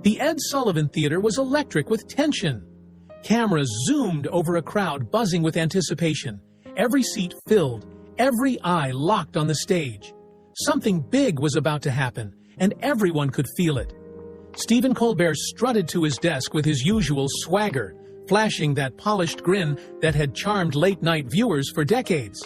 The Ed Sullivan Theater was electric with tension. Cameras zoomed over a crowd buzzing with anticipation, every seat filled, every eye locked on the stage. Something big was about to happen, and everyone could feel it. Stephen Colbert strutted to his desk with his usual swagger, flashing that polished grin that had charmed late-night viewers for decades.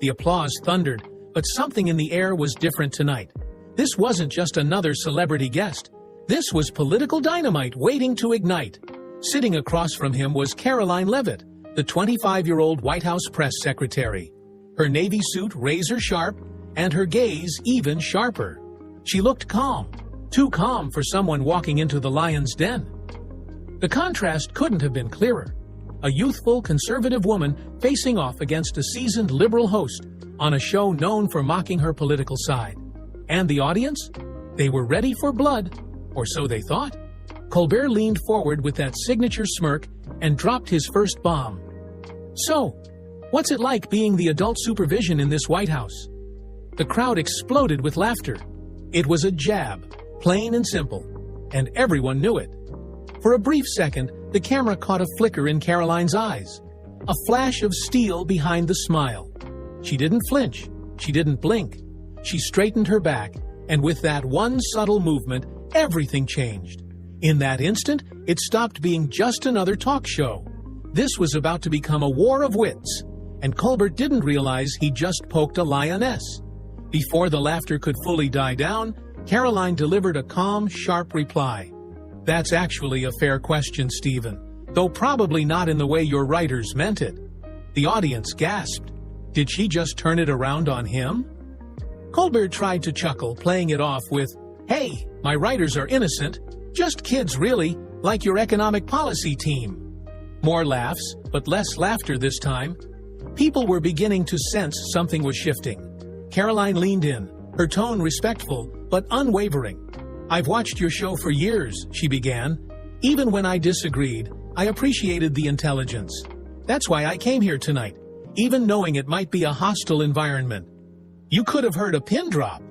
The applause thundered, but something in the air was different tonight. This wasn't just another celebrity guest. This was political dynamite waiting to ignite. Sitting across from him was Karoline Leavitt, the 25-year-old White House press secretary. Her navy suit razor-sharp, and her gaze even sharper. She looked calm, too calm for someone walking into the lion's den. The contrast couldn't have been clearer. A youthful, conservative woman facing off against a seasoned liberal host on a show known for mocking her political side. And the audience? They were ready for blood, or so they thought. Colbert leaned forward with that signature smirk and dropped his first bomb. "So, what's it like being the adult supervision in this White House?" The crowd exploded with laughter. It was a jab, plain and simple, and everyone knew it. For a brief second, the camera caught a flicker in Karoline's eyes, a flash of steel behind the smile. She didn't flinch, she didn't blink. She straightened her back, and with that one subtle movement, everything changed. In that instant, it stopped being just another talk show. This was about to become a war of wits, and Colbert didn't realize he just poked a lioness. Before the laughter could fully die down, Karoline delivered a calm, sharp reply. "That's actually a fair question, Stephen, though probably not in the way your writers meant it." The audience gasped. Did she just turn it around on him? Colbert tried to chuckle, playing it off with, "Hey, my writers are innocent. Just kids, really, like your economic policy team." More laughs, but less laughter this time. People were beginning to sense something was shifting. Karoline leaned in, her tone respectful, but unwavering. "I've watched your show for years," she began. "Even when I disagreed, I appreciated the intelligence. That's why I came here tonight, even knowing it might be a hostile environment." "You could have heard a pin drop."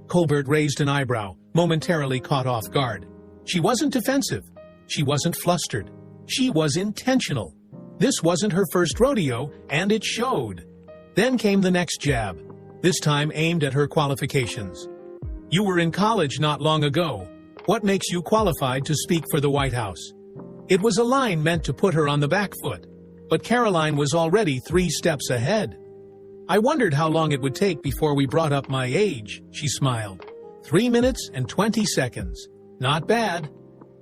Colbert raised an eyebrow, momentarily caught off guard. She wasn't defensive. She wasn't flustered. She was intentional. This wasn't her first rodeo, and it showed. Then came the next jab, this time aimed at her qualifications. "You were in college not long ago. What makes you qualified to speak for the White House?" It was a line meant to put her on the back foot, but Karoline was already 3 steps ahead. "I wondered how long it would take before we brought up my age," she smiled. 3 minutes and 20 seconds. Not bad.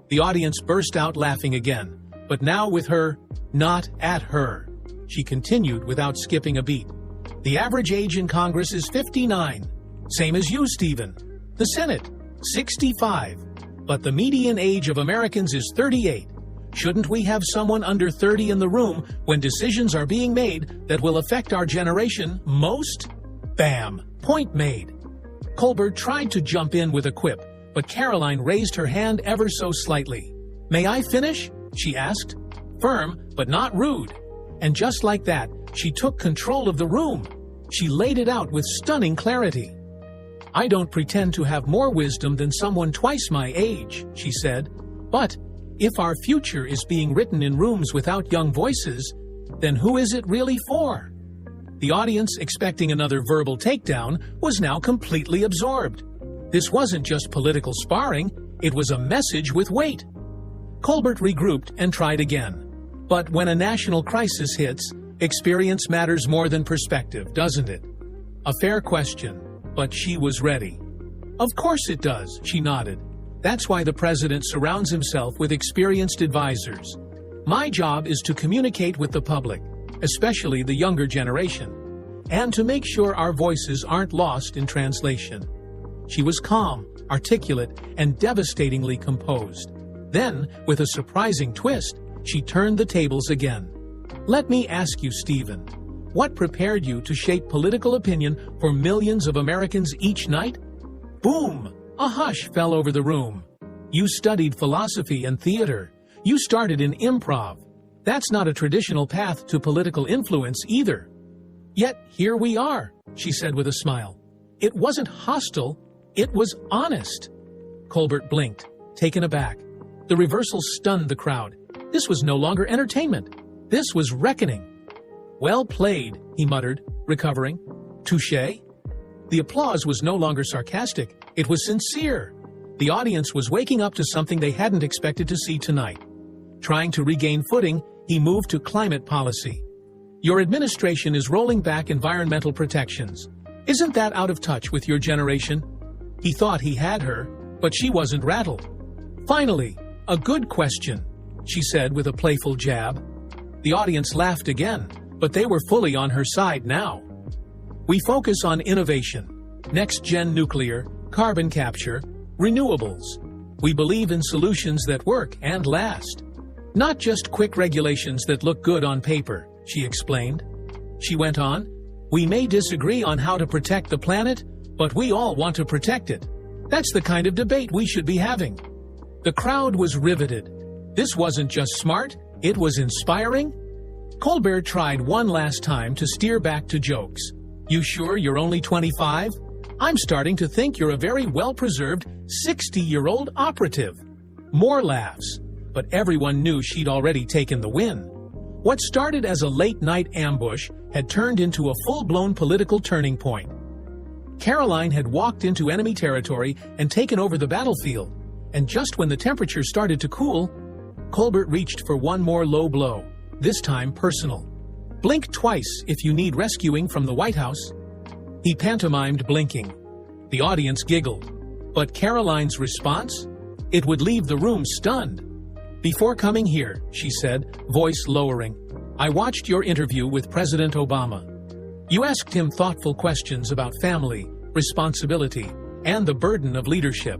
The audience burst out laughing again, but now with her, not at her. She continued without skipping a beat. "The average age in Congress is 59. Same as you, Stephen. The Senate, 65. But the median age of Americans is 38. Shouldn't we have someone under 30 in the room when decisions are being made that will affect our generation most?" Bam! Point made. Colbert tried to jump in with a quip, but Karoline raised her hand ever so slightly. "May I finish?" she asked. Firm, but not rude. And just like that, she took control of the room. She laid it out with stunning clarity. "I don't pretend to have more wisdom than someone twice my age," she said. "But if our future is being written in rooms without young voices, then who is it really for?" The audience, expecting another verbal takedown, was now completely absorbed. This wasn't just political sparring, it was a message with weight. Colbert regrouped and tried again. But when a national crisis hits, experience matters more than perspective, doesn't it? A fair question, but she was ready. "Of course it does," she nodded. "That's why the president surrounds himself with experienced advisors. My job is to communicate with the public, especially the younger generation, and to make sure our voices aren't lost in translation." She was calm, articulate, and devastatingly composed. Then, with a surprising twist, she turned the tables again. "Let me ask you, Stephen, what prepared you to shape political opinion for millions of Americans each night?" Boom! A hush fell over the room. "You studied philosophy and theater. You started in improv. That's not a traditional path to political influence either." "Yet here we are," she said with a smile. "It wasn't hostile, it was honest." Colbert blinked, taken aback. The reversal stunned the crowd. This was no longer entertainment. This was reckoning. "Well played," he muttered, recovering. "Touché?" The applause was no longer sarcastic. It was sincere. The audience was waking up to something they hadn't expected to see tonight. Trying to regain footing, he moved to climate policy. "Your administration is rolling back environmental protections. Isn't that out of touch with your generation?" He thought he had her, but she wasn't rattled. "Finally, a good question," she said with a playful jab. The audience laughed again, but they were fully on her side now. "We focus on innovation, next-gen nuclear, carbon capture, renewables. We believe in solutions that work and last. Not just quick regulations that look good on paper," she explained. She went on, "We may disagree on how to protect the planet, but we all want to protect it. That's the kind of debate we should be having." The crowd was riveted. This wasn't just smart, it was inspiring. Colbert tried one last time to steer back to jokes. "You sure you're only 25? I'm starting to think you're a very well-preserved 60-year-old operative." More laughs, but everyone knew she'd already taken the win. What started as a late-night ambush had turned into a full-blown political turning point. Karoline had walked into enemy territory and taken over the battlefield, and just when the temperature started to cool, Colbert reached for one more low blow, this time personal. "Blink twice if you need rescuing from the White House." He pantomimed blinking. The audience giggled. But Karoline's response? It would leave the room stunned. "Before coming here," she said, voice lowering, "I watched your interview with President Obama. You asked him thoughtful questions about family, responsibility, and the burden of leadership.